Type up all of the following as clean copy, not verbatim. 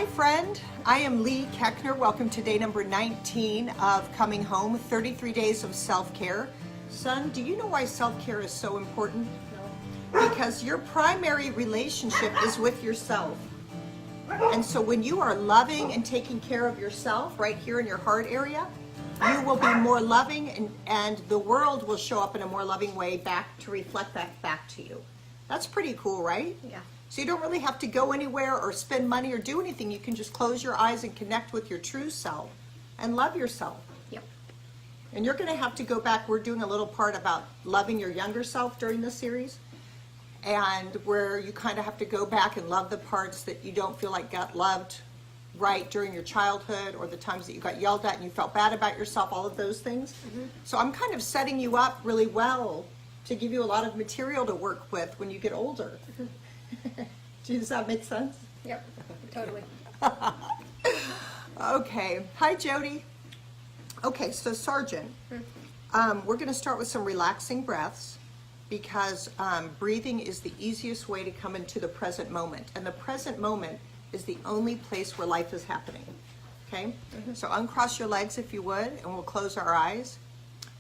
Hi friend, I am Lee Keckner. Welcome to day number 19 of Coming Home, 33 days of self-care. Son, do you know why self-care is so important? No. Because your primary relationship is with yourself. And so when you are loving and taking care of yourself right here in your heart area, you will be more loving and the world will show up in a more loving way back to reflect that back to you. That's pretty cool, right? Yeah. So you don't really have to go anywhere or spend money or do anything. You can just close your eyes and connect with your true self and love yourself. Yep. And you're going to have to go back. We're doing a little part about loving your younger self during this series. And where you kind of have to go back and love the parts that you don't feel like got loved right during your childhood or the times that you got yelled at and you felt bad about yourself, all of those things. Mm-hmm. So I'm kind of setting you up really well to give you a lot of material to work with when you get older. Mm-hmm. Does that make sense? Yep, totally. Okay. Hi, Jody. Okay, so Sergeant, we're going to start with some relaxing breaths because breathing is the easiest way to come into the present moment. And the present moment is the only place where life is happening. Okay? Mm-hmm. So uncross your legs if you would, and we'll close our eyes.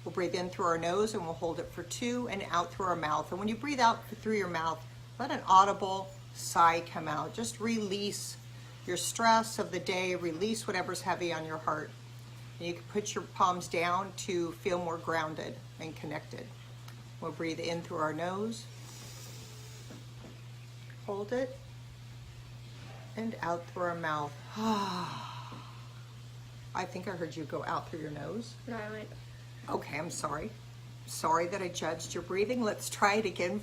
We'll breathe in through our nose and we'll hold it for 2 and out through our mouth. And when you breathe out through your mouth, let an audible sigh come out. Just release your stress of the day, release whatever's heavy on your heart. And you can put your palms down to feel more grounded and connected. We'll breathe in through our nose, hold it, and out through our mouth. I think I heard you go out through your nose. No, I went. Okay, I'm sorry. Sorry that I judged your breathing. Let's try it again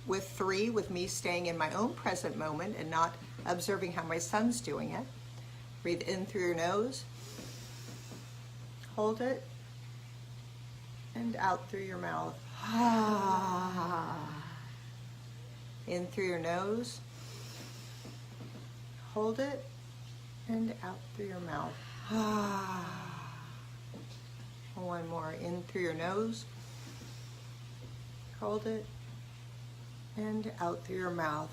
with 3, with me staying in my own present moment and not observing how my son's doing it. Breathe in through your nose. Hold it. And out through your mouth. In through your nose. Hold it. And out through your mouth. One more. In through your nose. Hold it. And out through your mouth.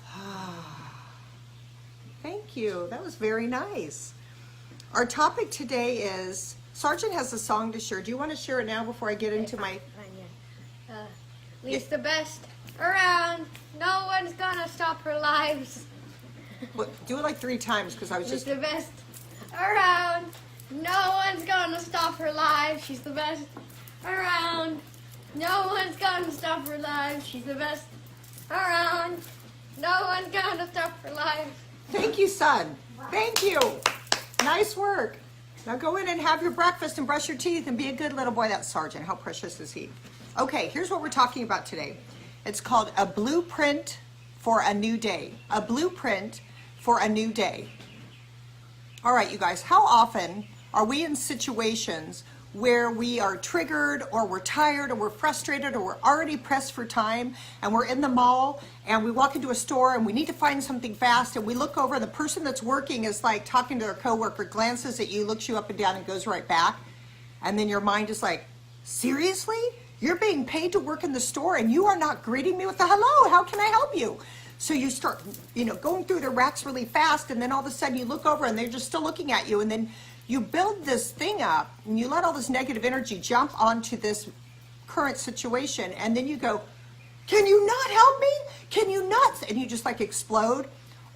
Thank you. That was very nice. Our topic today is, Sergeant has a song to share. Do you want to share it now before I get into my... Lee's the best around. No one's gonna stop her lives. Well, do it like 3 times because I was Lee's just... the best around. No one's gonna stop her lives. She's the best around. No one's gonna stop her lives. She's the best around. No one's gonna stop her lives. Thank you, son. Thank you. Nice work. Now go in and have your breakfast and brush your teeth and be a good little boy. That's Sergeant. How precious is he? Okay, here's what we're talking about today. It's called A Blueprint for a New Day. A blueprint for a new day. All right, you guys, how often are we in situations where we are triggered or we're tired or we're frustrated or we're already pressed for time and we're in the mall and we walk into a store and we need to find something fast and we look over and the person that's working is like talking to their coworker, glances at you, looks you up and down and goes right back, and then your mind is like, seriously? You're being paid to work in the store and you are not greeting me with a hello, how can I help you? So you start, going through the racks really fast, and then all of a sudden you look over and they're just still looking at you, and then you build this thing up and you let all this negative energy jump onto this current situation, and then you go, can you not help me? Can you not? And you just like explode.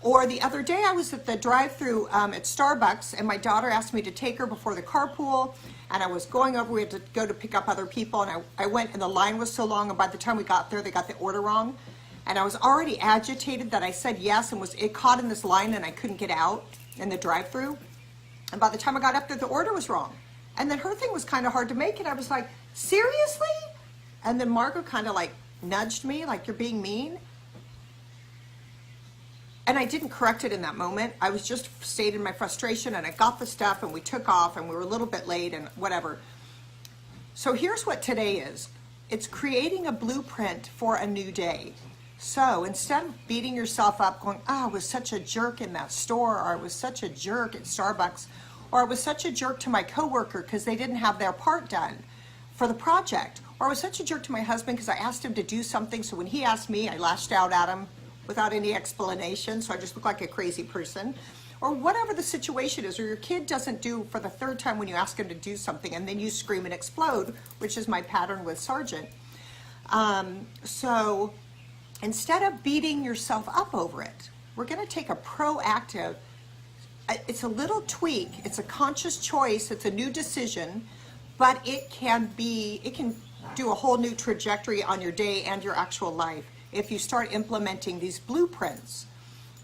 Or the other day I was at the drive-thru at Starbucks, and my daughter asked me to take her before the carpool, and I was going over, we had to go to pick up other people, and I went, and the line was so long, and by the time we got there, they got the order wrong. And I was already agitated that I said yes and it caught in this line and I couldn't get out in the drive-thru. And by the time I got up there, the order was wrong. And then her thing was kind of hard to make, and I was like, seriously? And then Margot kind of like nudged me, like, you're being mean. And I didn't correct it in that moment. I was just stayed in my frustration, and I got the stuff, and we took off, and we were a little bit late, and whatever. So here's what today is. It's creating a blueprint for a new day. So instead of beating yourself up going, I was such a jerk in that store, or I was such a jerk at Starbucks, or I was such a jerk to my coworker because they didn't have their part done for the project, or I was such a jerk to my husband because I asked him to do something, so when he asked me, I lashed out at him without any explanation, so I just looked like a crazy person. or whatever the situation is, or your kid doesn't do for the third time when you ask him to do something, and then you scream and explode, which is my pattern with Sargent. So instead of beating yourself up over it, we're going to take a proactive, it's a little tweak, it's a conscious choice, it's a new decision, but it can do a whole new trajectory on your day and your actual life if you start implementing these blueprints.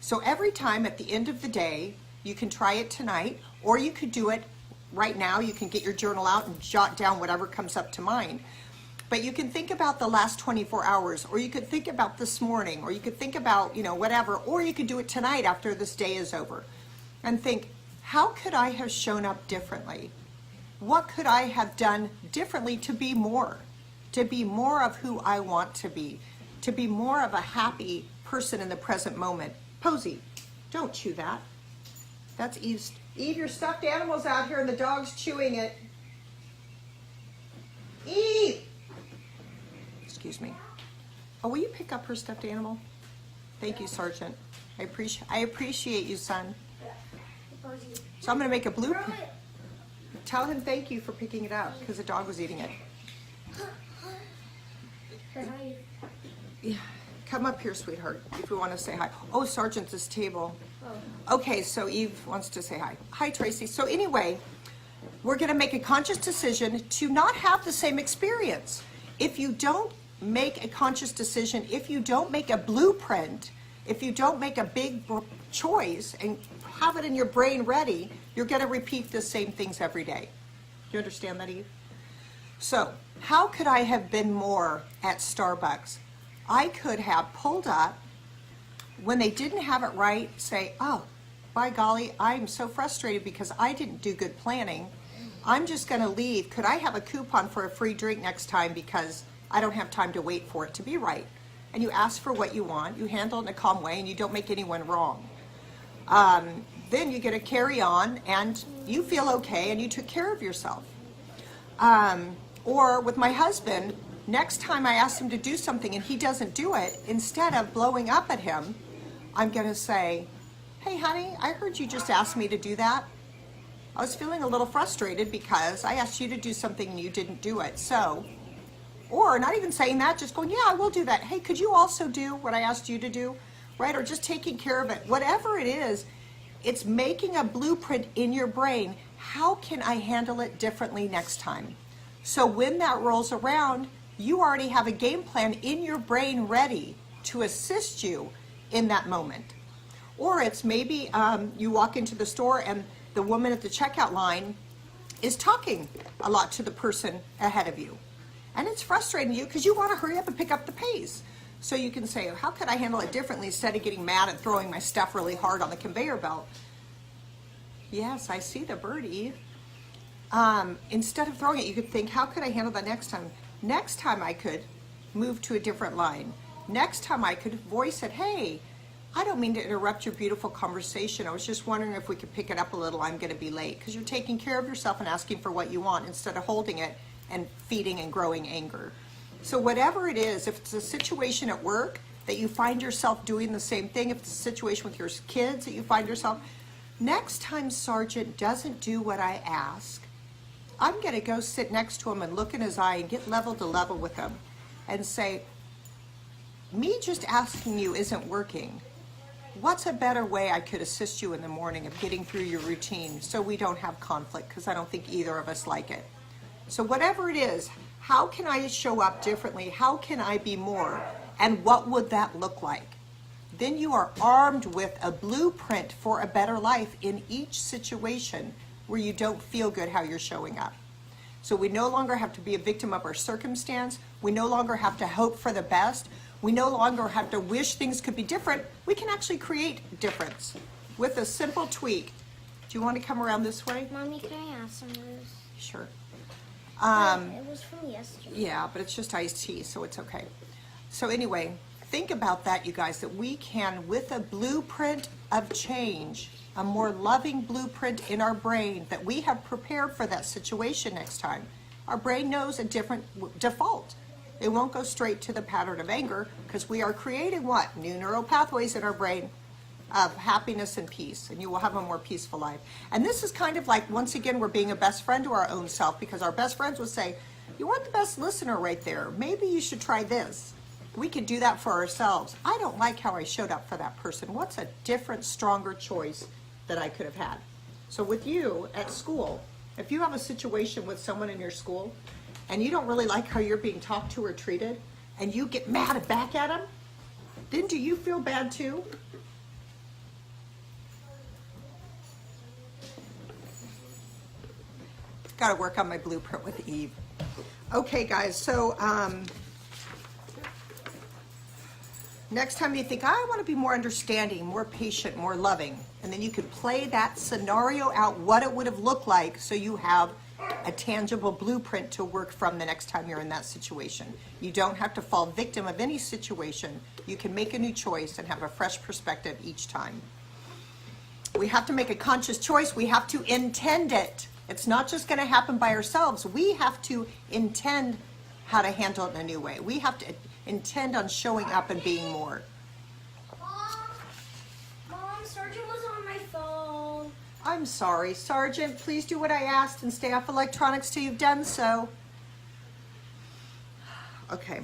So every time at the end of the day, you can try it tonight, or you could do it right now. You can get your journal out and jot down whatever comes up to mind. But you can think about the last 24 hours, or you could think about this morning, or you could think about, whatever, or you could do it tonight after this day is over and think, how could I have shown up differently? What could I have done differently to be more of who I want to be more of a happy person in the present moment? Posey, don't chew that. That's Eve's. Eve, your stuffed animal's out here and the dog's chewing it. Eve! Excuse me. Oh, will you pick up her stuffed animal? Thank you, Sergeant. I appreciate you, son. So I'm going to make a blueprint. Tell him thank you for picking it up because the dog was eating it. Yeah. Come up here, sweetheart, if you want to say hi. Oh, Sergeant, this table. Okay, so Eve wants to say hi. Hi, Tracy. So anyway, we're going to make a conscious decision to not have the same experience. If you don't make a conscious decision, if you don't make a blueprint, if you don't make a big choice and have it in your brain ready, you're going to repeat the same things every day. You understand that, Eve? So, how could I have been more at Starbucks? I could have pulled up, when they didn't have it right, say, oh, by golly, I'm so frustrated because I didn't do good planning. I'm just going to leave. Could I have a coupon for a free drink next time because I don't have time to wait for it to be right? And you ask for what you want, you handle it in a calm way, and you don't make anyone wrong. Then you get to carry on, and you feel okay, and you took care of yourself. Or with my husband, next time I ask him to do something and he doesn't do it, instead of blowing up at him, I'm going to say, hey, honey, I heard you just asked me to do that. I was feeling a little frustrated because I asked you to do something and you didn't do it. So, or not even saying that, just going, yeah, I will do that. Hey, could you also do what I asked you to do? Right? Or just taking care of it. Whatever it is, it's making a blueprint in your brain. How can I handle it differently next time? So when that rolls around, you already have a game plan in your brain ready to assist you in that moment. Or it's maybe you walk into the store and the woman at the checkout line is talking a lot to the person ahead of you. And it's frustrating you because you want to hurry up and pick up the pace. So you can say, how could I handle it differently instead of getting mad and throwing my stuff really hard on the conveyor belt? Yes, I see the bird, Eve. Instead of throwing it, you could think, how could I handle that next time? Next time I could move to a different line. Next time I could voice it, hey, I don't mean to interrupt your beautiful conversation. I was just wondering if we could pick it up a little. I'm going to be late. Because you're taking care of yourself and asking for what you want instead of holding it and feeding and growing anger. So whatever it is, if it's a situation at work that you find yourself doing the same thing, if it's a situation with your kids that you find yourself, next time Sergeant doesn't do what I ask, I'm going to go sit next to him and look in his eye and get level to level with him and say, me just asking you isn't working. What's a better way I could assist you in the morning of getting through your routine so we don't have conflict, because I don't think either of us like it. So whatever it is, how can I show up differently? How can I be more? And what would that look like? Then you are armed with a blueprint for a better life in each situation where you don't feel good how you're showing up. So we no longer have to be a victim of our circumstance. We no longer have to hope for the best. We no longer have to wish things could be different. We can actually create difference with a simple tweak. Do you want to come around this way? Mommy, can I have some of this? Sure. It was from yesterday. Yeah, but it's just iced tea, so it's okay. So anyway, think about that, you guys, that we can, with a blueprint of change, a more loving blueprint in our brain, that we have prepared for that situation next time. Our brain knows a different default. It won't go straight to the pattern of anger because we are creating what? New neural pathways in our brain. of happiness and peace, and you will have a more peaceful life. And this is kind of like, once again, we're being a best friend to our own self, because our best friends will say, you want the best listener right there. Maybe you should try this. We can do that for ourselves. I don't like how I showed up for that person. What's a different, stronger choice that I could have had? So with you at school, if you have a situation with someone in your school and you don't really like how you're being talked to or treated, and you get mad back at them, then do you feel bad too? Got to work on my blueprint with Eve. Okay, guys, so next time you think, I want to be more understanding, more patient, more loving, and then you could play that scenario out, what it would have looked like, so you have a tangible blueprint to work from the next time you're in that situation. You don't have to fall victim of any situation. You can make a new choice and have a fresh perspective each time. We have to make a conscious choice. We have to intend it. It's not just going to happen by ourselves. We have to intend how to handle it in a new way. We have to intend on showing up and being more. Mom, Sergeant was on my phone. I'm sorry, Sergeant. Please do what I asked and stay off electronics till you've done so. Okay.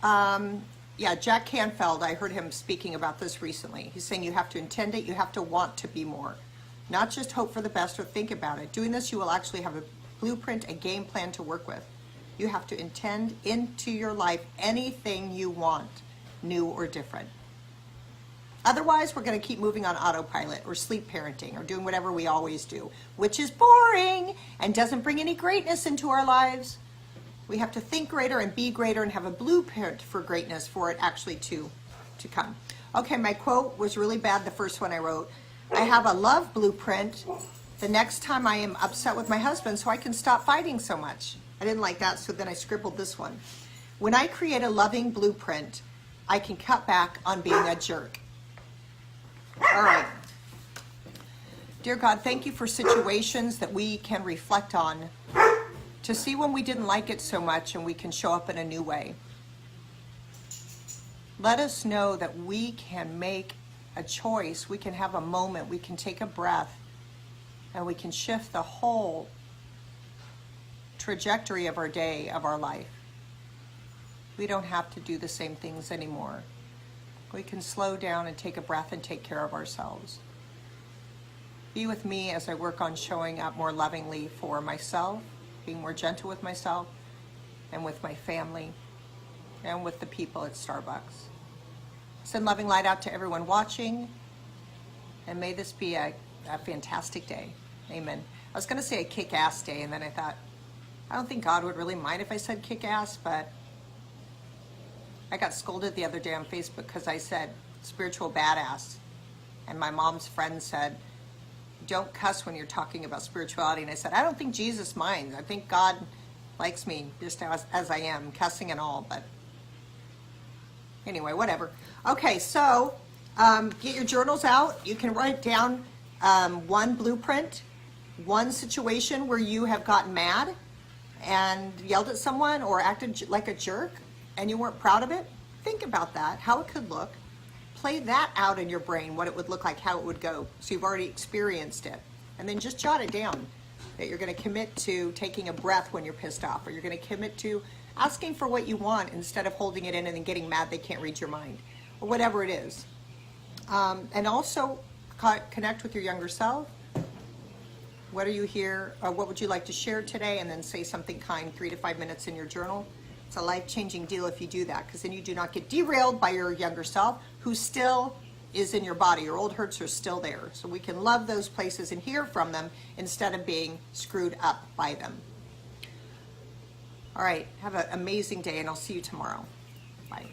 Yeah, Jack Canfield, I heard him speaking about this recently. He's saying you have to intend it, you have to want to be more. Not just hope for the best or think about it. Doing this, you will actually have a blueprint, a game plan to work with. You have to intend into your life anything you want, new or different. Otherwise, we're going to keep moving on autopilot or sleep parenting or doing whatever we always do, which is boring and doesn't bring any greatness into our lives. We have to think greater and be greater and have a blueprint for greatness for it actually to come. Okay, my quote was really bad, the first one I wrote. I have a love blueprint the next time I am upset with my husband so I can stop fighting so much. I didn't like that, so then I scribbled this one. When I create a loving blueprint, I can cut back on being a jerk. All right. Dear God, thank you for situations that we can reflect on to see when we didn't like it so much and we can show up in a new way. Let us know that we can make a choice, we can have a moment, we can take a breath, and we can shift the whole trajectory of our day, of our life. We don't have to do the same things anymore. We can slow down and take a breath and take care of ourselves. Be with me as I work on showing up more lovingly for myself, being more gentle with myself, and with my family, and with the people at Starbucks. Send loving light out to everyone watching, and may this be a fantastic day. Amen. I was going to say a kick-ass day, and then I thought, I don't think God would really mind if I said kick-ass, but I got scolded the other day on Facebook because I said spiritual badass, and my mom's friend said, don't cuss when you're talking about spirituality, and I said, I don't think Jesus minds. I think God likes me just as I am, cussing and all, but anyway, whatever. Okay, so get your journals out. You can write down one blueprint, one situation where you have gotten mad and yelled at someone or acted like a jerk and you weren't proud of it. Think about that, how it could look. Play that out in your brain, what it would look like, how it would go. So you've already experienced it. And then just jot it down that you're going to commit to taking a breath when you're pissed off, or you're going to commit to asking for what you want instead of holding it in and then getting mad they can't read your mind, or whatever it is. And also connect with your younger self. What are you here, or what would you like to share today? And then say something kind, 3 to 5 minutes in your journal. It's a life-changing deal if you do that, because then you do not get derailed by your younger self, who still is in your body. Your old hurts are still there. So we can love those places and hear from them instead of being screwed up by them. All right, have an amazing day, and I'll see you tomorrow. Bye.